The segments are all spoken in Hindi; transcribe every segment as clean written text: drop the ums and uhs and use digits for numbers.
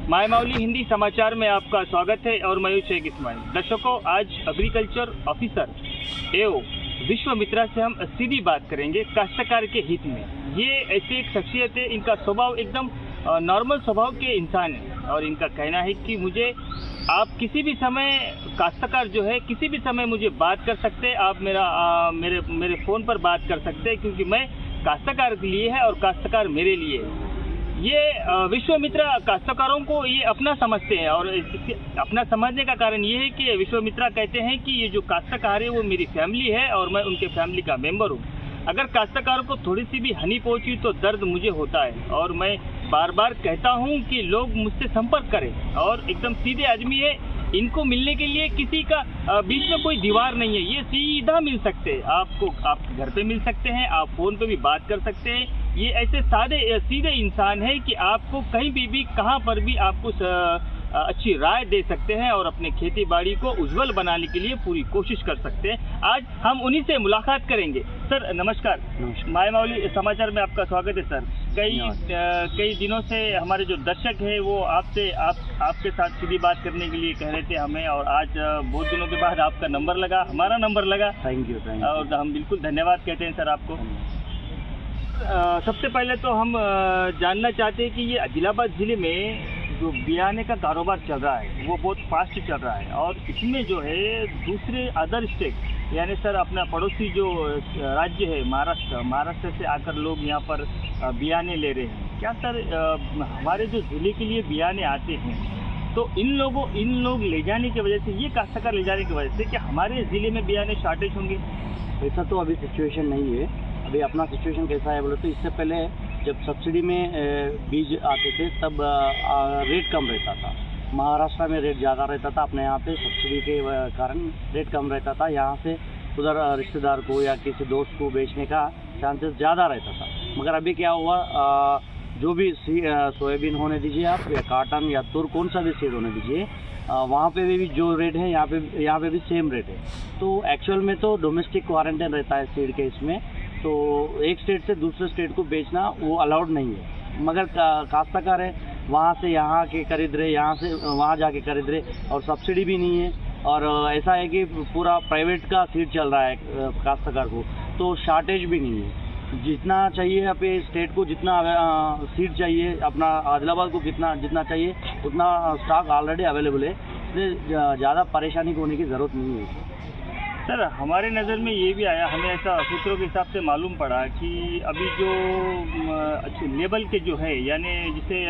मायमावली हिंदी समाचार में आपका स्वागत है और मैं हूं शेख इस्माइल। दर्शकों, आज एग्रीकल्चर ऑफिसर एओ विश्वामित्रा से हम सीधी बात करेंगे काश्तकार के हित में। ये ऐसे एक शख्सियत है, इनका स्वभाव एकदम नॉर्मल स्वभाव के इंसान है और इनका कहना है कि मुझे आप किसी भी समय काश्तकार जो है किसी भी समय मुझे बात कर सकते हैं, आप मेरे फ़ोन पर बात कर सकते हैं क्योंकि मैं काश्तकार के लिए है और काश्तकार मेरे लिए है। ये विश्वामित्रा काश्तकारों को ये अपना समझते हैं और अपना समझने का कारण ये है कि विश्वामित्रा कहते हैं कि ये जो काश्तकार है वो मेरी फैमिली है और मैं उनके फैमिली का मेंबर हूँ। अगर काश्तकार को थोड़ी सी भी हानि पहुँची तो दर्द मुझे होता है और मैं बार बार कहता हूँ कि लोग मुझसे संपर्क करें और एकदम सीधे आदमी है। इनको मिलने के लिए किसी का बीच में कोई दीवार नहीं है, ये सीधा मिल सकते हैं आपको, आप घर पे मिल सकते हैं, आप फ़ोन पे भी बात कर सकते हैं। ये ऐसे सीधे इंसान है कि आपको कहीं भी कहाँ पर भी आपको अच्छी राय दे सकते हैं और अपने खेती बाड़ी को उज्जवल बनाने के लिए पूरी कोशिश कर सकते हैं। आज हम उन्हीं से मुलाकात करेंगे। सर नमस्कार, मायमावली समाचार में आपका स्वागत है। सर कई दिनों से हमारे जो दर्शक हैं वो आपके साथ सीधी बात करने के लिए कह रहे थे हमें, और आज बहुत दिनों के बाद आपका नंबर लगा, हमारा नंबर लगा। Thank you. और हम बिल्कुल धन्यवाद कहते हैं सर आपको। सबसे पहले तो हम जानना चाहते हैं कि ये आदिलाबाद ज़िले में जो बियाने का कारोबार चल रहा है वो बहुत फास्ट चल रहा है और इसमें जो है दूसरे अदर स्टेट यानी सर अपना पड़ोसी जो राज्य है महाराष्ट्र से आकर लोग यहाँ पर बियाने ले रहे हैं। क्या सर हमारे जो ज़िले के लिए बियाने आते हैं तो इन लोग ले जाने की वजह से, ये काश्तकार ले जाने की वजह से क्या हमारे ज़िले में बियाने शॉर्टेज होंगे? ऐसा तो अभी सिचुएशन नहीं है। अभी अपना सिचुएशन कैसा है बोले तो इससे पहले जब सब्सिडी में बीज आते थे तब रेट कम रहता था। महाराष्ट्र में रेट ज़्यादा रहता था, अपने यहाँ पे सब्सिडी के कारण रेट कम रहता था। यहाँ से उधर रिश्तेदार को या किसी दोस्त को बेचने का चांसेस ज़्यादा रहता था। मगर अभी क्या हुआ, जो भी सोयाबीन होने दीजिए आप, या काटन या तुर, कौन सा भी सीड होने दीजिए, वहाँ पे भी जो रेट है यहाँ पे भी सेम रेट है। तो एक्चुअल में तो डोमेस्टिक क्वारंटाइन रहता है सीड के इसमें, तो एक स्टेट से दूसरे स्टेट को बेचना वो अलाउड नहीं है। मगर काश्तकार है वहाँ से यहाँ के खरीद रहे, यहाँ से वहाँ जाके खरीद रहे और सब्सिडी भी नहीं है। और ऐसा है कि पूरा प्राइवेट का सीड चल रहा है काश्तकार को, तो शॉर्टेज भी नहीं है। जितना चाहिए अपने स्टेट को, जितना सीड चाहिए अपना आदिलाबाद को जितना चाहिए उतना स्टॉक ऑलरेडी अवेलेबल है, इसलिए ज़्यादा परेशानी होने की ज़रूरत नहीं है। सर हमारे नज़र में ये भी आया, हमें ऐसा सूत्रों के हिसाब से मालूम पड़ा कि अभी जो अच्छे लेवल के जो है यानी जिसे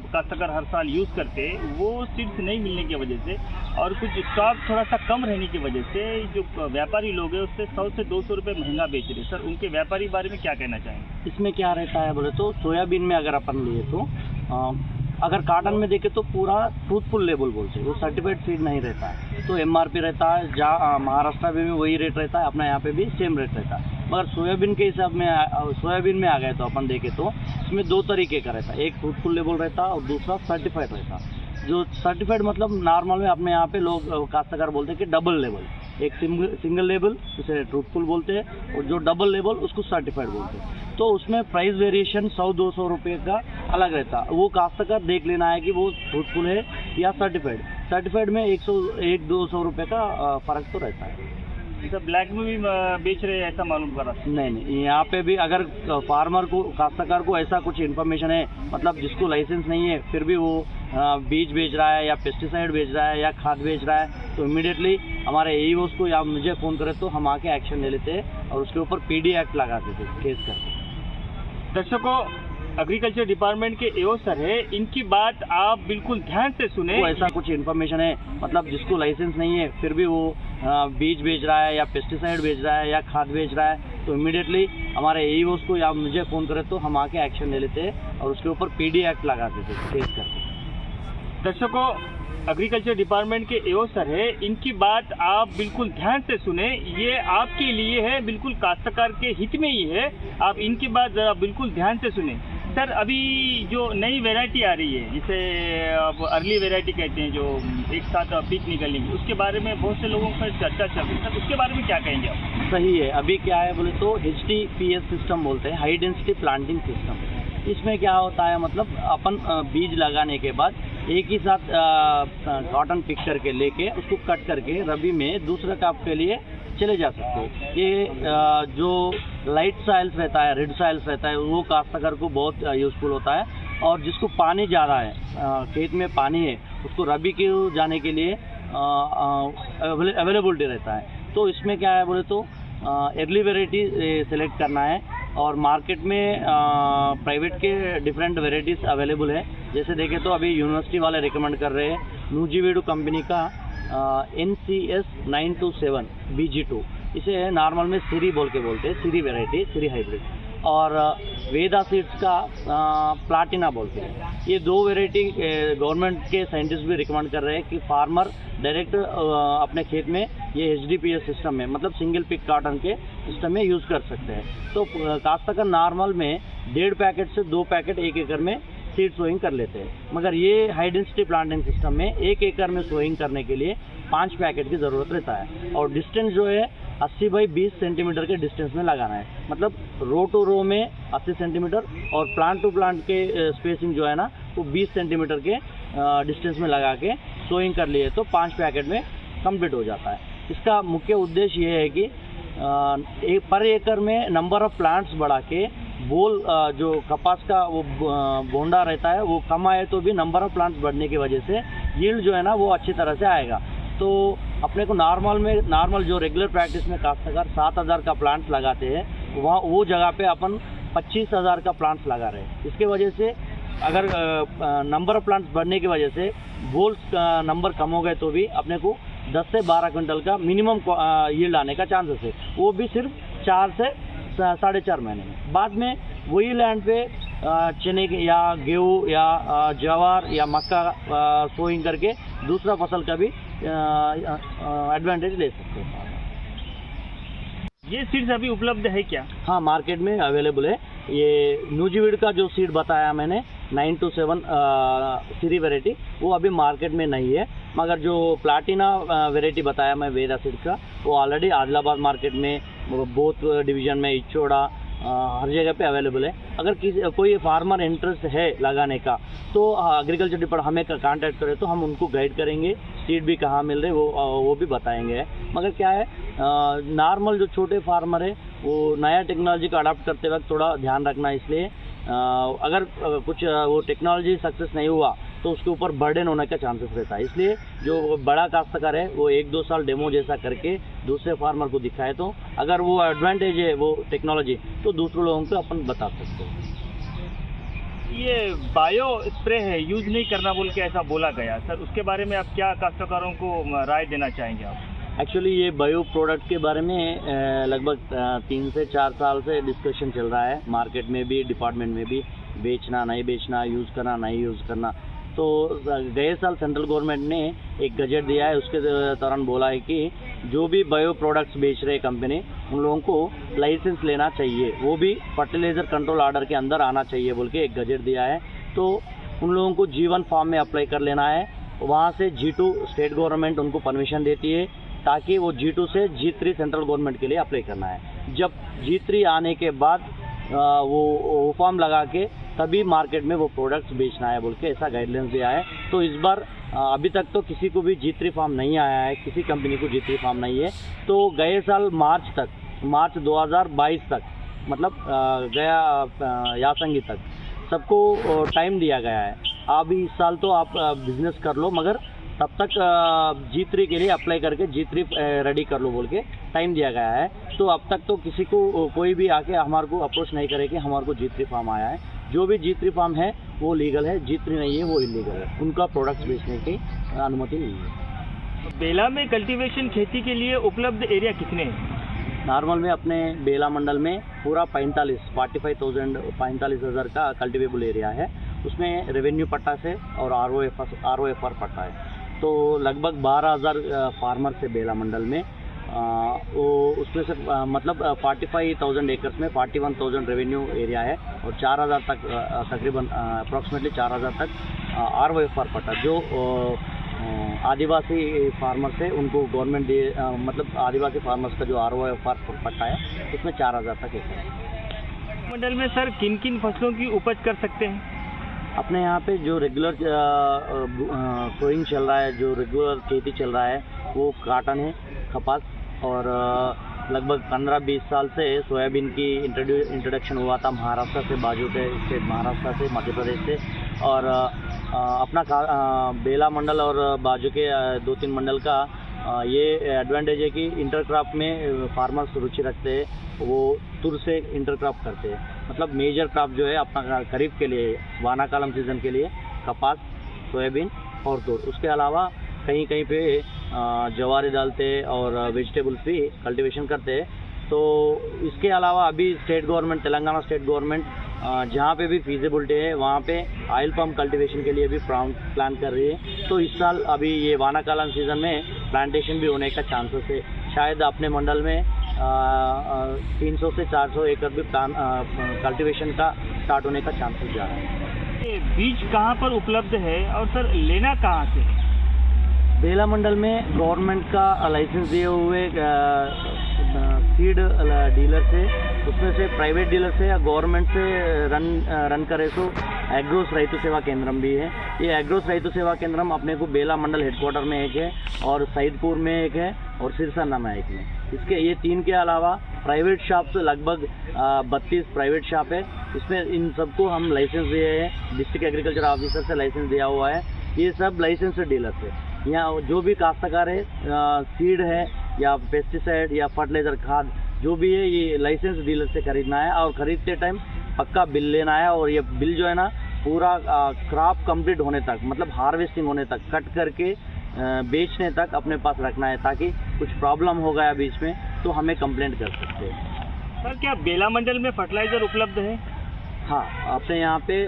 काश्तकार हर साल यूज़ करते वो सीड्स नहीं मिलने की वजह से और कुछ स्टॉक थोड़ा सा कम रहने की वजह से जो व्यापारी लोग हैं उससे 100 से 200 रुपये महंगा बेच रहे। सर उनके व्यापारी बारे में क्या कहना चाहेंगे? इसमें क्या रहता है बोले तो सोयाबीन में अगर अपन लिए तो अगर काटन में देखें तो पूरा ट्रूथफुल लेबल बोलते हैं, वो सर्टिफाइड सीड नहीं रहता है। तो एमआरपी रहता है, जहाँ महाराष्ट्र में भी वही रेट रहता है, अपना यहाँ पे भी सेम रेट रहता है। मगर सोयाबीन के हिसाब में सोयाबीन में आ गए तो अपन देखें तो इसमें दो तरीके का रहता है, एक ट्रूथफुल लेबल रहता है और दूसरा सर्टिफाइड रहता है। जो सर्टिफाइड मतलब नॉर्मल में अपने यहाँ पे लोग काश्तकार बोलते हैं कि डबल लेबल, एक सिंगल लेबल उसे ट्रूथफुल बोलते हैं और जो डबल लेबल उसको सर्टिफाइड बोलते हैं। तो उसमें प्राइस वेरिएशन 100-200 रुपये का अलग रहता है। वो काश्तकार देख लेना है कि वो ट्रूथफुल है या सर्टिफाइड में 100-200 रुपये का फ़र्क तो रहता है। जैसा ब्लैक में भी बेच रहे हैं ऐसा मालूम करा? नहीं, यहाँ पे भी अगर फार्मर को, काश्तकार को ऐसा कुछ इन्फॉर्मेशन है, मतलब जिसको लाइसेंस नहीं है फिर भी वो बीज बेच रहा है या पेस्टिसाइड बेच रहा है या खाद बेच रहा है, तो इमीडिएटली हमारे एईओस को या मुझे फ़ोन करे तो हम आके एक्शन ले लेते हैं और उसके ऊपर पीडी एक्ट लगा देते हैं, केस करके। दर्शकों, एग्रीकल्चर डिपार्टमेंट के एओ सर है, इनकी बात आप बिल्कुल ध्यान से सुने। वो ऐसा कुछ इन्फॉर्मेशन है, मतलब जिसको लाइसेंस नहीं है फिर भी वो बीज बेच रहा है या पेस्टिसाइड बेच रहा है या खाद बेच रहा है, तो इमीडिएटली हमारे एईओस को या मुझे फ़ोन करे तो हम आके एक्शन ले लेते हैं और उसके ऊपर पीडी एक्ट लगा देते हैं, केस करके। दर्शकों, एग्रीकल्चर डिपार्टमेंट के एओ सर है, इनकी बात आप बिल्कुल ध्यान से सुने, ये आपके लिए है, बिल्कुल काश्तकार के हित में ही है। आप इनकी बात ज़रा बिल्कुल ध्यान से सुने। सर अभी जो नई वैरायटी आ रही है जिसे आप अर्ली वैरायटी कहते हैं, जो एक साथ पीक निकलेंगी, उसके बारे में बहुत से लोगों पर चर्चा चल रही है, उसके बारे में क्या कहेंगे आप? सही है, अभी क्या है बोले तो HTPS सिस्टम बोलते हैं, हाई डेंसिटी प्लांटिंग सिस्टम। इसमें क्या होता है, मतलब अपन बीज लगाने के बाद एक ही साथ कॉटन पिक करके लेके उसको कट करके रबी में दूसरे क्रॉप के लिए चले जा सकते हैं। ये जो लाइट सॉइल्स रहता है, रेड सॉइल्स रहता है, वो काश्तकार को बहुत यूज़फुल होता है। और जिसको पानी ज़्यादा है, खेत में पानी है, उसको रबी के जाने के लिए अवेलेबिलिटी रहता है। तो इसमें क्या है बोले तो अर्ली वेराइटी सेलेक्ट करना है। और मार्केट में प्राइवेट के डिफरेंट वेराइटीज़ अवेलेबल है। जैसे देखें तो अभी यूनिवर्सिटी वाले रिकमेंड कर रहे हैं नूजीवीडू कंपनी का NCS 927 BG2, इसे नॉर्मल में सीरी बोल के बोलते हैं, सीरी वेराइटी, सीरी हाइब्रिड। और वेदा सीड्स का प्लाटिना बोलते हैं। ये दो वेराइटी गवर्नमेंट के साइंटिस्ट भी रिकमेंड कर रहे हैं कि फार्मर डायरेक्ट अपने खेत में ये HDPS सिस्टम में, मतलब सिंगल पिक कॉटन के सिस्टम में यूज़ कर सकते हैं। तो काश्तकार नॉर्मल में 1.5 पैकेट से 2 पैकेट 1 एकड़ में सीड सोइंग कर लेते हैं। मगर ये हाई डेंसिटी प्लांटिंग सिस्टम में 1 एकड़ में सोइंग करने के लिए 5 पैकेट की ज़रूरत रहता है। और डिस्टेंस जो है 80 बाई 20 सेंटीमीटर के डिस्टेंस में लगाना है। मतलब रो टू रो में 80 सेंटीमीटर और प्लांट टू प्लांट के स्पेसिंग जो है ना वो 20 सेंटीमीटर के डिस्टेंस में लगा के सोइंग कर लिए तो 5 पैकेट में कंप्लीट हो जाता है। इसका मुख्य उद्देश्य ये है कि पर एकड़ में नंबर ऑफ प्लांट्स बढ़ा के बोल जो कपास का वो बोंडा रहता है वो कम आए तो भी नंबर ऑफ प्लांट्स बढ़ने की वजह से यील्ड जो है ना वो अच्छी तरह से आएगा। तो अपने को नॉर्मल जो रेगुलर प्रैक्टिस में काश्तकार 7,000 का प्लांट्स लगाते हैं, वहाँ वो जगह पे अपन 25,000 का प्लांट्स लगा रहे हैं। इसके वजह से अगर नंबर ऑफ प्लांट्स बढ़ने की वजह से बोल्स का नंबर कम हो गए तो भी अपने को 10 से 12 क्विंटल का मिनिमम यील्ड आने का चांसेस है, वो भी सिर्फ 4 से 4.5 महीने में। बाद में वही लैंड पे चने या गेहूँ या ज्वार या मक्का सोइंग करके दूसरा फसल का भी एडवांटेज ले सकते हैं। ये सीड्स अभी उपलब्ध है क्या? हाँ, मार्केट में अवेलेबल है। ये नूजीवीड का जो सीड बताया मैंने 927 सीरी वेराइटी, वो अभी मार्केट में नहीं है। मगर जो प्लाटिना वेराइटी बताया मैं वेदा सीड का, वो ऑलरेडी आदिलाबाद मार्केट में, बोथ डिवीज़न में, इचोड़ा, हर जगह पे अवेलेबल है। अगर कोई फार्मर इंटरेस्ट है लगाने का तो एग्रीकल्चर डिपार्टमेंट हमें कांटेक्ट करे तो हम उनको गाइड करेंगे, सीड भी कहाँ मिल रहे वो भी बताएंगे। मगर क्या है, नॉर्मल जो छोटे फार्मर है वो नया टेक्नोलॉजी को अडॉप्ट करते वक्त थोड़ा ध्यान रखना। इसलिए अगर कुछ वो टेक्नोलॉजी सक्सेस नहीं हुआ तो उसके ऊपर बर्डन होने का चांसेस रहता है। इसलिए जो बड़ा काश्तकार है वो 1-2 साल डेमो जैसा करके दूसरे फार्मर को दिखाए तो अगर वो एडवांटेज है वो टेक्नोलॉजी तो दूसरे लोगों को अपन बता सकते हैं। ये बायो स्प्रे है, यूज़ नहीं करना बोल के ऐसा बोला गया सर, उसके बारे में आप क्या काश्तकारों को राय देना चाहेंगे आप? एक्चुअली ये बायो प्रोडक्ट के बारे में लगभग 3 से 4 साल से डिस्कशन चल रहा है, मार्केट में भी, डिपार्टमेंट में भी, बेचना नहीं बेचना, यूज़ करना नहीं यूज़ करना। तो गए साल सेंट्रल गवर्नमेंट ने एक गजेट दिया है, उसके दौरान बोला है कि जो भी बायो प्रोडक्ट्स बेच रहे कंपनी उन लोगों को लाइसेंस लेना चाहिए, वो भी फर्टिलाइज़र कंट्रोल ऑर्डर के अंदर आना चाहिए बोल के एक गजेट दिया है। तो उन लोगों को G1 फॉर्म में अप्लाई कर लेना है, वहाँ से G2 स्टेट गवर्नमेंट उनको परमिशन देती है ताकि वो G2 से G3 सेंट्रल गवर्नमेंट के लिए अप्लाई करना है। जब G3 आने के बाद वो फॉर्म लगा के तभी मार्केट में वो प्रोडक्ट्स बेचना है बोल के ऐसा गाइडलाइंस दिया है। तो इस बार अभी तक तो किसी को भी G3 फॉर्म नहीं आया है, किसी कंपनी को G3 फॉर्म नहीं है। तो गए साल मार्च 2022 तक, मतलब गया यासंगी तक सबको टाइम दिया गया है। अब इस साल तो आप बिजनेस कर लो, मगर तब तक G3 के लिए अप्लाई करके G3 रेडी कर लो बोल के टाइम दिया गया है। तो अब तक तो किसी को कोई भी आके हमारे को अप्रोच नहीं करे कि हमारे को G3 फॉर्म आया है। जो भी G3 फॉर्म है वो लीगल है, G3 नहीं है वो इलीगल है, उनका प्रोडक्ट्स बेचने की अनुमति नहीं है। बेला में कल्टीवेशन खेती के लिए उपलब्ध एरिया कितने हैं? नॉर्मल में अपने बेला मंडल में पूरा 45,000 का कल्टिवेबल एरिया है। उसमें रेवेन्यू पट्टा से और ROFR पट्टा है। तो लगभग 12,000 फार्मर से बेला मंडल में वो उसमें से मतलब 45,000 एकर्स में 41,000 रेवेन्यू एरिया है और 4,000 तक तकरीबन अप्रॉक्सीमेटली 4,000 तक ROFR पट्टा जो आदिवासी फार्मर्स है उनको गवर्नमेंट दिए, मतलब आदिवासी फार्मर्स का जो ROFR पट्टा है उसमें 4,000 तक एकड़ है। मंडल में सर किन किन फसलों की उपज कर सकते हैं? अपने यहाँ पे जो रेगुलर सोइंग चल रहा है, जो रेगुलर खेती चल रहा है वो काटन है, कपास, और लगभग 15-20 साल से सोयाबीन की इंट्रोडक्शन हुआ था महाराष्ट्र से, बाजू के स्टेट महाराष्ट्र से, मध्य प्रदेश से, और अपना बेला मंडल और बाजू के 2-3 मंडल का ये एडवांटेज है कि इंटरक्रॉप में फार्मर्स रुचि रखते हैं, वो तुर से इंटरक्रॉप करते हैं। मतलब मेजर क्रॉप जो है अपना खरीफ के लिए, वानाकालम सीजन के लिए कपास, सोयाबीन और तुर। उसके अलावा कहीं कहीं पे जवारी डालते और वेजिटेबल्स भी कल्टीवेशन करते हैं। तो इसके अलावा अभी state government, Telangana state government जहाँ पे भी फीजिबिलिटी है वहाँ पे ऑयल पम्प कल्टीवेशन के लिए भी प्लान कर रही है। तो इस साल अभी ये वानाकालम सीजन में प्लांटेशन भी होने का चांसेस है। शायद अपने मंडल में 300 से 400 एकड़ भी कल्टीवेशन का स्टार्ट होने का चांसेस जा रहा है। ये बीज कहाँ पर उपलब्ध है और सर लेना कहाँ से है? बेला मंडल में गवर्नमेंट का लाइसेंस दिए हुए सीड डीलर से, उसमें से प्राइवेट डीलर से या गवर्नमेंट से रन करे सो एग्रोस रैतु सेवा केंद्रम भी है। ये एग्रोस रैतु सेवा केंद्रम अपने को बेला मंडल हेडक्वार्टर में एक है, और सईदपुर में एक है, और सिरसाना में एक है। इसके ये 3 के अलावा प्राइवेट शॉप लगभग 32 प्राइवेट शॉप है। इसमें इन सबको हम लाइसेंस दिए हैं, डिस्ट्रिक्ट एग्रीकल्चर ऑफिसर से लाइसेंस दिया हुआ है। ये सब लाइसेंस डीलर है। यहाँ जो भी काश्तकार है, सीड है या पेस्टिसाइड या फर्टिलाइजर खाद जो भी है, ये लाइसेंस डीलर से खरीदना है, और खरीदते टाइम पक्का बिल लेना है। और ये बिल जो है ना पूरा क्रॉप कंप्लीट होने तक, मतलब हार्वेस्टिंग होने तक, कट करके बेचने तक अपने पास रखना है, ताकि कुछ प्रॉब्लम हो गया बीच में तो हमें कंप्लेंट कर सकते हैं। सर क्या बेला मंडल में फर्टिलाइजर उपलब्ध है? हाँ, अपने यहाँ पे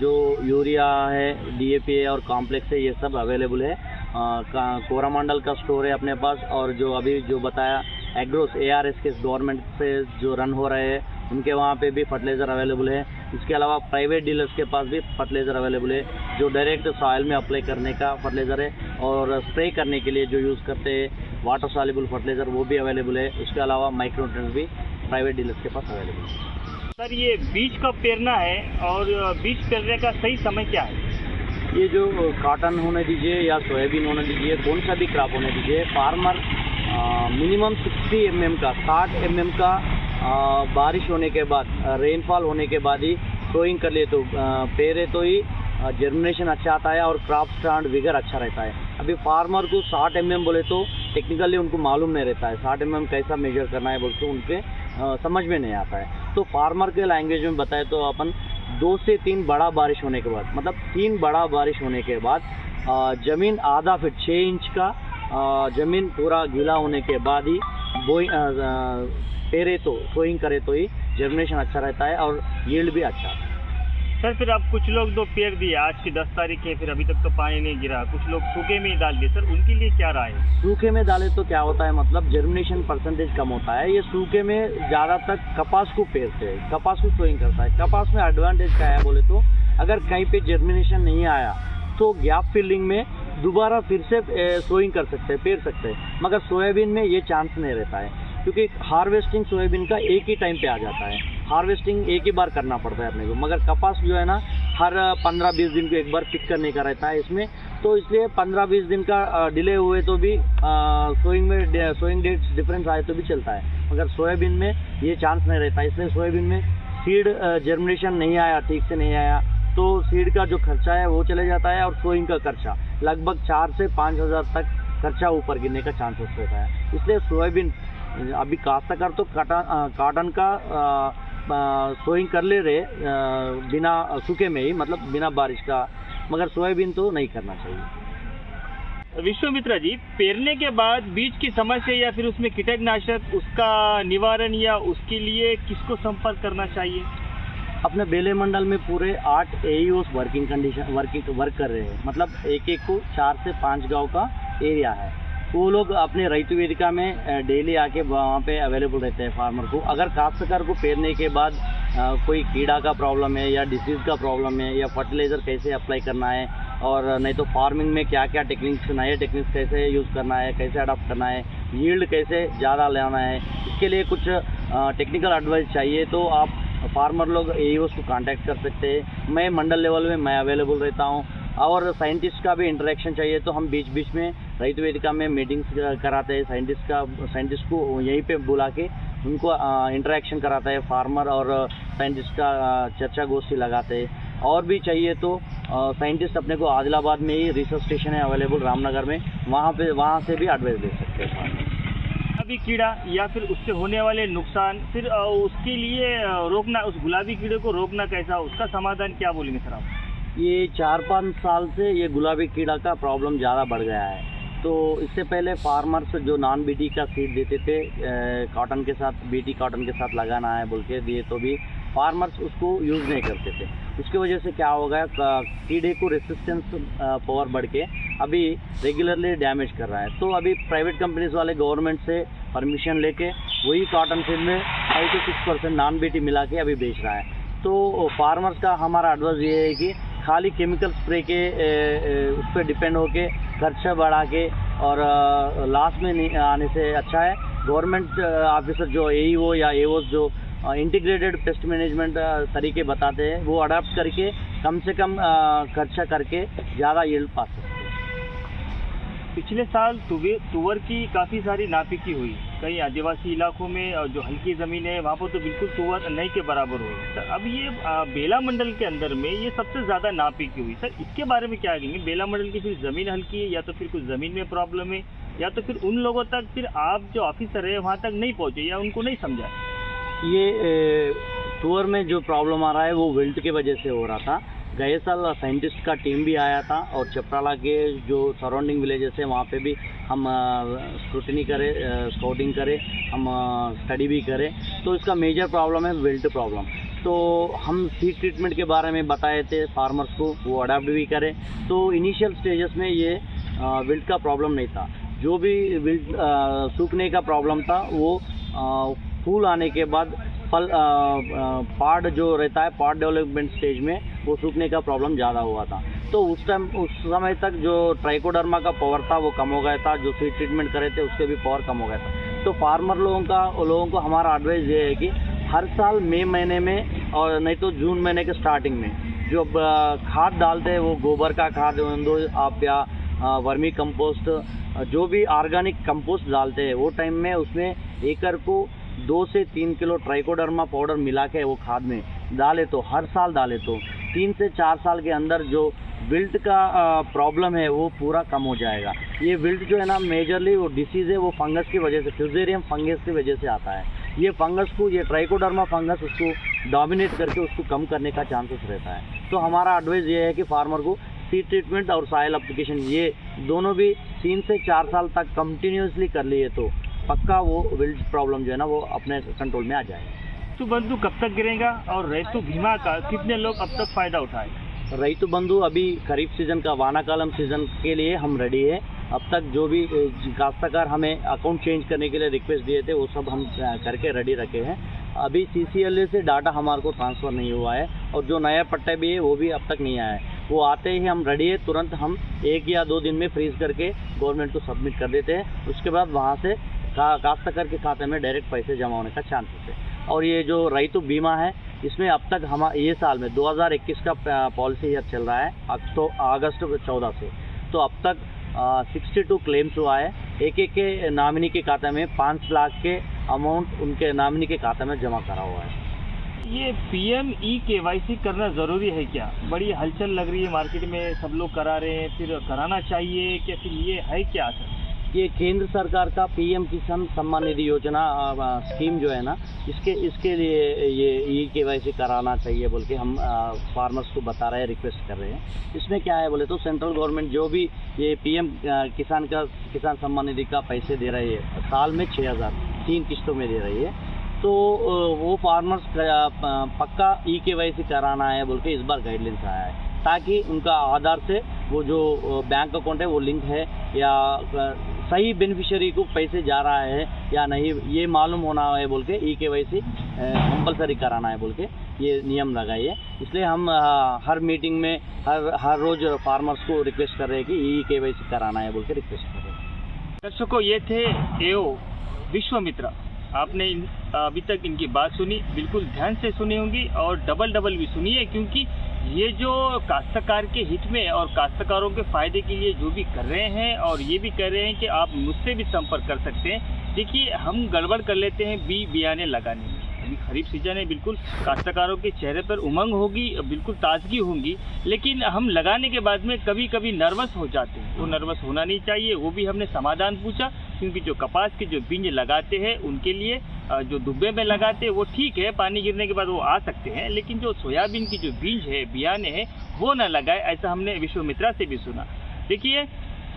जो यूरिया है, डीएपी है और कॉम्प्लेक्स है, ये सब अवेलेबल है। कोरामंडल का स्टोर है अपने पास, और जो अभी जो बताया एग्रोस ARS के गवर्नमेंट से जो रन हो रहे हैं उनके वहाँ पे भी फर्टिलाइज़र अवेलेबल है। इसके अलावा प्राइवेट डीलर्स के पास भी फर्टिलाइज़र अवेलेबल है, जो डायरेक्ट सॉइल में अप्लाई करने का फर्टिलाइज़र है, और स्प्रे करने के लिए जो यूज़ करते हैं वाटर सॉल्युबल फर्टिलाइज़र वो भी अवेलेबल है। उसके अलावा माइक्रोन्यूट्रिएंट्स भी प्राइवेट डीलर्स के पास अवेलेबल है। सर ये बीज कब पेरना है और बीज पेरने का सही समय क्या है? ये जो कॉटन होने दीजिए या सोयाबीन होने दीजिए, कौन सा भी क्रॉप होने दीजिए, फार्मर मिनिमम 60 mm का, 60 mm का बारिश होने के बाद, रेनफॉल होने के बाद ही सोइंग कर लिए तो पेरे तो ही जर्मिनेशन अच्छा आता है और क्रॉप स्टैंड विगर अच्छा रहता है। अभी फार्मर को 60 mm बोले तो टेक्निकली उनको मालूम नहीं रहता है 60 mm कैसा मेजर करना है बोल के उनके समझ में नहीं आता है। तो फार्मर के लैंग्वेज में बताए तो अपन 2 से 3 बड़ा बारिश होने के बाद, मतलब 3 बड़ा बारिश होने के बाद ज़मीन आधा फीट 6 इंच का ज़मीन पूरा गीला होने के बाद ही पेरे तो सोइंग करे तो ही जर्मिनेशन अच्छा रहता है और यील्ड भी अच्छा है। सर फिर अब कुछ लोग तो पेर दिए, आज की 10 तारीख है, फिर अभी तक तो पानी नहीं गिरा, कुछ लोग सूखे में ही डाल दिए, सर उनके लिए क्या राय है? सूखे में डाले तो क्या होता है, मतलब जर्मिनेशन परसेंटेज कम होता है। ये सूखे में ज़्यादातर कपास को पेरते हैं, कपास को सोइंग करता है। कपास में एडवांटेज क्या है बोले तो, अगर कहीं पे जर्मिनेशन नहीं आया तो गैप फिलिंग में दोबारा फिर से सोइंग कर सकते हैं, पेर सकते हैं। मगर सोयाबीन में ये चांस नहीं रहता है, क्योंकि हार्वेस्टिंग सोयाबीन का एक ही टाइम पे आ जाता है, हार्वेस्टिंग एक ही बार करना पड़ता है अपने को। मगर कपास जो है ना हर 15-20 दिन को एक बार पिक करने का रहता है इसमें, तो इसलिए 15-20 दिन का डिले हुए तो भी सोइंग डेट्स डिफरेंस आए तो भी चलता है। मगर सोयाबीन में ये चांस नहीं रहता, इसलिए सोयाबीन में सीड जर्मिनेशन नहीं आया, ठीक से नहीं आया तो सीड का जो खर्चा है वो चले जाता है, और सोइंग का खर्चा लगभग 4 से 5 हज़ार तक खर्चा ऊपर गिरने का चांसेस रहता है। इसलिए सोयाबीन अभी काश्तकार तो कॉटन का सोइंग कर ले रहे बिना सूखे में ही, मतलब बिना बारिश का, मगर सोयाबीन तो नहीं करना चाहिए। विश्वामित्रा जी, पेरने के बाद बीज की समस्या या फिर उसमें कीटनाशक, उसका निवारण या उसके लिए किसको संपर्क करना चाहिए? अपने बेले मंडल में पूरे 8 AEOs वर्क कर रहे हैं, मतलब एक को 4 से 5 गांव का एरिया है। वो लोग अपने रैतु वेदिका में डेली आके वहाँ पे अवेलेबल रहते हैं फार्मर को। अगर काश्तकार को पेरने के बाद कोई कीड़ा का प्रॉब्लम है या डिसीज़ का प्रॉब्लम है या फर्टिलाइज़र कैसे अप्लाई करना है, और नहीं तो फार्मिंग में क्या क्या टेक्निक्स, नए टेक्निक्स कैसे यूज़ करना है, कैसे अडॉप्ट करना है, यील्ड कैसे ज़्यादा लेना है, इसके लिए कुछ टेक्निकल एडवाइस चाहिए तो आप फार्मर लोग AEOs को कांटेक्ट कर सकते हैं। मैं मंडल लेवल में मैं अवेलेबल रहता हूँ, और साइंटिस्ट का भी इंटरेक्शन चाहिए तो हम बीच बीच में रैतु वेदिका में मीटिंग्स कराते हैं। साइंटिस्ट को यहीं पे बुला के उनको इंटरेक्शन कराता है फार्मर और साइंटिस्ट का चर्चा गोष्ठी लगाते हैं। और भी चाहिए तो साइंटिस्ट अपने को आदिलाबाद में ही रिसर्च स्टेशन है अवेलेबल रामनगर में, वहाँ से भी एडवाइस दे सकते हैं। गुलाबी कीड़ा या फिर उससे होने वाले नुकसान, फिर उसके लिए रोकना, उस गुलाबी कीड़े को रोकना कैसा, उसका समाधान क्या बोलेंगे सर आप? ये 4-5 साल से ये गुलाबी कीड़ा का प्रॉब्लम ज़्यादा बढ़ गया है। तो इससे पहले फार्मर्स जो नॉन बीटी का सीड देते थे कॉटन के साथ, बीटी कॉटन के साथ लगाना है बोल के दिए तो भी फार्मर्स उसको यूज़ नहीं करते थे। उसके वजह से क्या हो गया, कीड़े को रेसिस्टेंस पावर बढ़ के अभी रेगुलरली डैमेज कर रहा है। तो अभी प्राइवेट कंपनीज वाले गवर्नमेंट से परमिशन लेके वही कॉटन सीड में 5 से 6% नॉन बीटी मिला के अभी बेच रहा है। तो फार्मर्स का हमारा एडवाइस ये है कि खाली केमिकल स्प्रे के उस पर डिपेंड होके खर्चा बढ़ा के और लॉस में नहीं आने से अच्छा है गवर्नमेंट ऑफिसर जो AEO या AOs जो इंटीग्रेटेड पेस्ट मैनेजमेंट तरीके बताते हैं वो अडाप्ट करके कम से कम खर्चा करके ज़्यादा यील्ड पा सकते हैं। पिछले साल तुवर की काफ़ी सारी नापिकी हुई, कई आदिवासी इलाकों में जो हल्की ज़मीन है वहाँ पर तो बिल्कुल तुवर नहीं के बराबर हुई। सर अब ये बेला मंडल के अंदर में ये सबसे ज़्यादा नापिकी हुई, सर इसके बारे में क्या कहेंगे? बेला मंडल की फिर ज़मीन हल्की है या तो फिर कुछ ज़मीन में प्रॉब्लम है या तो फिर उन लोगों तक फिर आप जो ऑफिसर है वहाँ तक नहीं पहुँचे या उनको नहीं समझा? ये तुअर में जो प्रॉब्लम आ रहा है वो विल्ट की वजह से हो रहा था। गए साल साइंटिस्ट का टीम भी आया था और चपराला के जो सराउंडिंग विलेजेस है वहाँ पे भी हम स्क्रूटनी करें, स्काउटिंग करें, हम स्टडी भी करें। तो इसका मेजर प्रॉब्लम है विल्ट प्रॉब्लम। तो हम सीड ट्रीटमेंट के बारे में बताए थे फार्मर्स को, वो अडाप्ट भी करें। तो इनिशियल स्टेजेस में ये विल्ट का प्रॉब्लम नहीं था। जो भी विल्ट सूखने का प्रॉब्लम था वो फूल आने के बाद फल पार्ट जो रहता है पार्ट डेवलपमेंट स्टेज में वो सूखने का प्रॉब्लम ज़्यादा हुआ था। तो उस समय तक जो ट्राइकोडर्मा का पावर था वो कम हो गया था, जो सीड ट्रीटमेंट करे थे उसके भी पावर कम हो गया था। तो फार्मर लोगों को हमारा एडवाइस ये है कि हर साल मई महीने में और नहीं तो जून महीने के स्टार्टिंग में जो खाद डालते हैं वो गोबर का खाद आप या वर्मी कंपोस्ट जो भी ऑर्गेनिक कंपोस्ट डालते हैं वो टाइम में उसमें एकड़ को 2 से 3 किलो ट्राइकोडर्मा पाउडर मिला के वो खाद में डाले तो हर साल डाले तो 3 से 4 साल के अंदर जो विल्ट का प्रॉब्लम है वो पूरा कम हो जाएगा। ये विल्ट जो है ना मेजरली वो डिसीज़ है वो फंगस की वजह से, फ्यूजेरियम फंगस की वजह से आता है। ये फंगस को, ये ट्राइकोडर्मा फंगस उसको डोमिनेट करके उसको कम करने का चांसेस रहता है। तो हमारा एडवाइस ये है कि फार्मर को सीड ट्रीटमेंट और सॉइल एप्लीकेशन ये दोनों भी 3 से 4 साल तक कंटिन्यूसली कर लिए तो पक्का वो विल्ट प्रॉब्लम जो है ना वो अपने कंट्रोल में आ जाएगा। रैतु बंधु कब तक गिरेगा और रैतु बीमा का कितने लोग अब तक फ़ायदा उठाए? रैतु बंधु अभी खरीफ सीज़न का वानाकालम सीज़न के लिए हम रेडी है। अब तक जो भी काश्तकार हमें अकाउंट चेंज करने के लिए रिक्वेस्ट दिए थे वो सब हम करके रेडी रखे हैं। अभी CCLA से डाटा हमारे को ट्रांसफ़र नहीं हुआ है और जो नया पट्टा भी है वो भी अब तक नहीं आया है। वो आते ही हम रेडी है, तुरंत हम 1 या 2 दिन में फ्रीज़ करके गवर्नमेंट को सबमिट कर देते हैं। उसके बाद वहाँ से काश्तकार के खाते में डायरेक्ट पैसे जमा होने का चांसेस है। और ये जो रैतु बीमा है इसमें अब तक ये साल में 2021 का पॉलिसी ईयर चल रहा है अगस्त 14 से, तो अब तक 62 क्लेम्स हुआ है। एक के नामिनी के खाते में 5 लाख के अमाउंट उनके नामिनी के खाते में जमा करा हुआ है। ये PM EKYC करना ज़रूरी है क्या? बड़ी हलचल लग रही है मार्केट में, सब लोग करा रहे हैं, फिर कराना चाहिए क्या? फिर ये है क्या सर? ये केंद्र सरकार का PM किसान सम्मान निधि योजना स्कीम जो है ना इसके लिए ये EKYC कराना चाहिए बोल के हम फार्मर्स को बता रहे हैं, रिक्वेस्ट कर रहे हैं। इसमें क्या है बोले तो सेंट्रल गवर्नमेंट जो भी ये PM किसान सम्मान निधि का पैसे दे रही है साल में 6,000 3 किस्तों में दे रही है। तो वो फार्मर्स पक्का EKYC कराना है बोल के इस बार गाइडलाइंस आया है ताकि उनका आधार से वो जो बैंक अकाउंट है वो लिंक है या सही बेनिफिशियरी को पैसे जा रहा है या नहीं ये मालूम होना है बोल के EKYC कंपलसरी कराना है बोल के ये नियम लगाइए। इसलिए हम हर मीटिंग में हर रोज़ फार्मर्स को रिक्वेस्ट कर रहे हैं कि EKYC कराना है बोल के रिक्वेस्ट कर रहे हैं। दर्शकों, ये थे AO विश्वामित्रा आपने अभी तक इनकी बात सुनी, बिल्कुल ध्यान से सुनी होंगी और डबल भी सुनी है, क्योंकि ये जो काश्तकार के हित में और काश्तकारों के फ़ायदे के लिए जो भी कर रहे हैं, और ये भी कह रहे हैं कि आप मुझसे भी संपर्क कर सकते हैं। देखिए, हम गड़बड़ कर लेते हैं बियाने लगाने में। अभी खरीफ सीजन है, बिल्कुल काश्तकारों के चेहरे पर उमंग होगी, बिल्कुल ताजगी होगी, लेकिन हम लगाने के बाद में कभी कभी नर्वस हो जाते हैं। वो नर्वस होना नहीं चाहिए। वो भी हमने समाधान पूछा, क्योंकि जो कपास के जो बीज लगाते हैं उनके लिए जो दुब्बे में लगाते हैं वो ठीक है, पानी गिरने के बाद वो आ सकते हैं, लेकिन जो सोयाबीन की जो बीज है, बियाने हैं, वो ना लगाए, ऐसा हमने विश्वामित्रा से भी सुना। देखिए,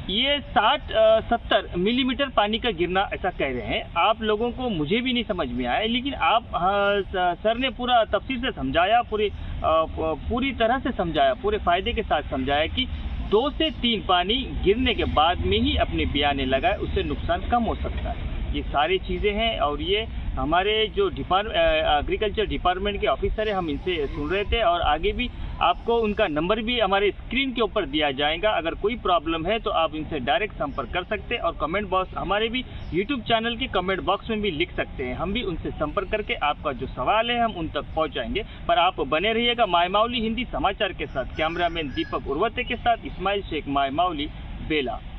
ये 60-70 मिलीमीटर पानी का गिरना ऐसा कह रहे हैं। आप लोगों को, मुझे भी नहीं समझ में आया, लेकिन आप सर ने पूरा तफसील से समझाया, पूरी तरह से समझाया, पूरे फायदे के साथ समझाया कि 2 से 3 पानी गिरने के बाद में ही अपने बियाने लगाए, उससे नुकसान कम हो सकता है। ये सारी चीज़ें हैं, और ये हमारे जो एग्रीकल्चर डिपार्टमेंट के ऑफिसर है, हम इनसे सुन रहे थे, और आगे भी आपको उनका नंबर भी हमारे स्क्रीन के ऊपर दिया जाएगा। अगर कोई प्रॉब्लम है तो आप इनसे डायरेक्ट संपर्क कर सकते हैं, और कमेंट बॉक्स, हमारे भी यूट्यूब चैनल के कमेंट बॉक्स में भी लिख सकते हैं। हम भी उनसे संपर्क करके आपका जो सवाल है हम उन तक पहुंचाएंगे। पर आप बने रहिएगा माय माउली हिंदी समाचार के साथ। कैमरामैन दीपक उर्वते के साथ इस्माइल शेख, माय माउली, बेला।